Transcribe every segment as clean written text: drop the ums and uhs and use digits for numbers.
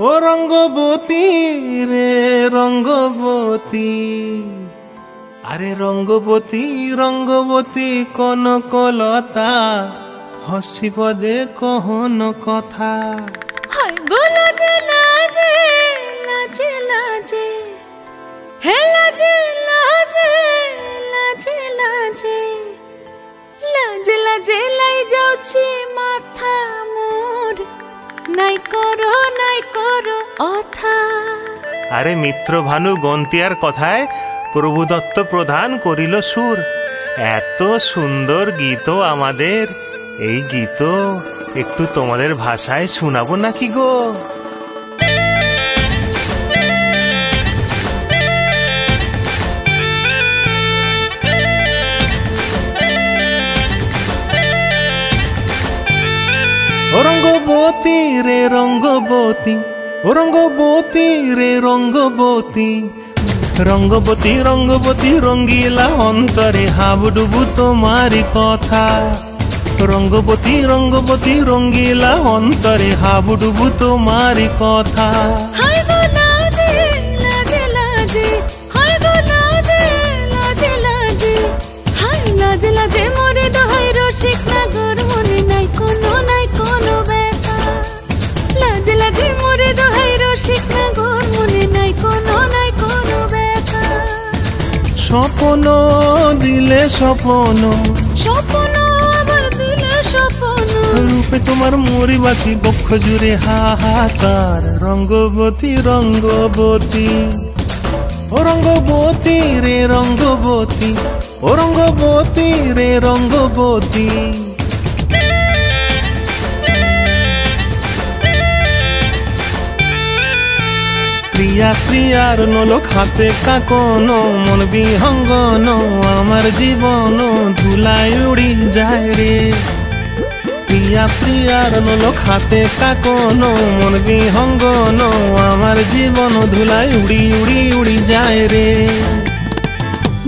ও রঙ্গবতী রে রঙ্গবতী, আরে রঙ্গবতী রঙ্গবতী কনকলতা, হসিব দে কহন কথা। হায় গো লাজে লাজে লাজে লাজে, হে লাজে লাজে লাজে লাজে, লাজে লাজে লাই যাଉଛି মাথা মোর, নাই করো অথা। আরে মিত্র ভানু গন্তিয়ার কথায় প্রভুদত্ত প্রধান করিল সুর। এত সুন্দর গীত আমাদের, এই গীত একটু তোমাদের ভাষায় শোনাবো নাকি গো? রঙ্গবতী রে রঙ্গবতী, রঙ্গবতী রে রঙ্গবতী, রঙ্গবতী রঙ্গবতী রঙ্গিলা অন্তরে হাবুডুবু তোমারি কথা। রঙ্গবতী রঙ্গবতী রঙ্গিলা অন্তরে হাবুডুবু তোমারি কথা। হায় গো লাজে লাজে লাজে, হায় গো লাজে লাজে লাজে, হায় লাজে লাজে মোরে দোহাই রসিক নাগর, মনে নাই কোনো ব্যথা। লাজে লাজে মোরে দোহাই রসিক নাগর, মনে নাই কোনো ব্যথা। স্বপ্ন দিলে স্বপ্ন, স্বপ্ন আবার দিলে স্বপ্ন, রূপে তোমার মরি বাছি বক্ষ জুড়ে হাহাকার। রঙ্গবতী রঙ্গবতী, ও রঙ্গবতী রে রঙ্গবতী, ও রঙ্গবতী রে রঙ্গবতী। প্রিয়া প্রিয়ার নলক হাতে কাকন, মন বিহঙ্গন আমার জীবন ধুলায় উড়ি যায় রে। প্রিয়া প্রিয়ার নলক হাতে কাকন, মন বিহঙ্গন আমার জীবন ধুলায় উড়ি উড়ি উড়ি যায় রে।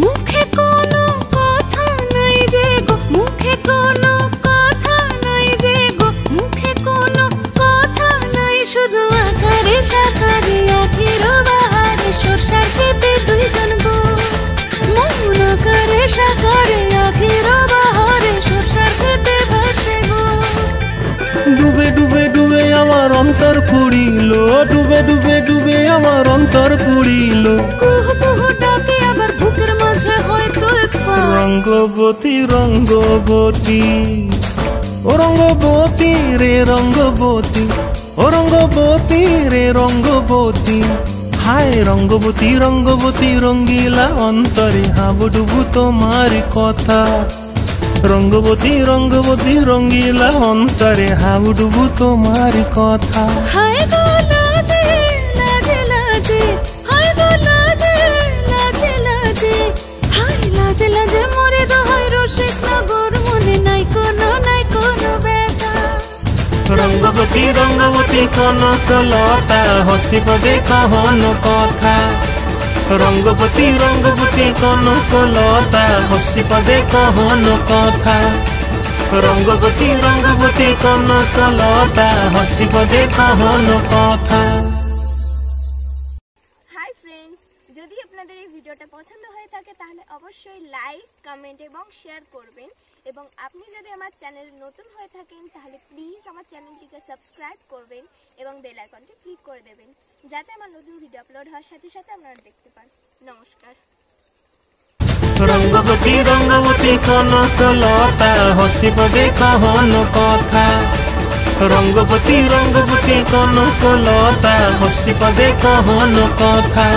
মুখে কোনো কথা নাই যে গো, মুখে কোনো কথা নাই যে গো, মুখে কোনো কথা নাই, শুধু আকারে সাকারে আখির বাহারে সরষার খেতে দুইজন গো। মন আকারে সাকারে আখির বাহারে সরষার খেতে ভাসে গো। ডুবে ডুবে ডুবে আমার অন্তর পুড়িল, ডুবে ডুবে ডুবে আমার অন্তর পুড়িল। কুহু কুহু ডাকে আবার বুকের মাঝে হয়তো উৎপাত। রঙ্গবতী রঙ্গবতী, ও রঙ্গবতী রে রঙ্গবতী, ও রঙ্গবতী রে রঙ্গবতী। হায় রঙ্গবতী রঙ্গবতী রঙ্গিলা অন্তরে হাবুডুবু তোমারি কথা। রঙ্গবতী রঙ্গবতী রঙ্গিলা অন্তরে হাবুডুবু তোমারি কথা। হায় গো লাজে লাজে লাজে, হায় গো লাজে লাজে লাজে, হায় লাজে লাজে মোরে দোহাই রসিক নগর, মনে নাই কোনো ব্যথা। রঙ্গবতী রঙ্গবতী কনকলতা, হসিব দে কহন কথা। রঙ্গবতী রঙ্গবতী কনকলতা, হসিব দে কহন কথা। রঙ্গবতী রঙ্গবতী কনকলতা, হসিব দে কহন কথা। হাই ফ্রেন্ডস, যদি আপনাদের এই ভিডিওটা পছন্দ হয়ে থাকে তাহলে অবশ্যই লাইক, কমেন্ট এবং শেয়ার করবেন। এবং আপনি যদি আমার চ্যানেলে নতুন হয়ে থাকেন তাহলে প্লিজ আমার চ্যানেলটিকে সাবস্ক্রাইব করবেন এবং বেল আইকনটি ক্লিক করে দেবেন, যাতে আমার নতুন ভিডিও আপলোড হওয়ার সাথে সাথে আপনারা দেখতে পান। নমস্কার। রঙ্গবতী রঙ্গবতী কনকলতা, হসিব দে কহন কথা। রঙ্গবতী রঙ্গবতী কনকলতা, হসিব দে কহন কথা।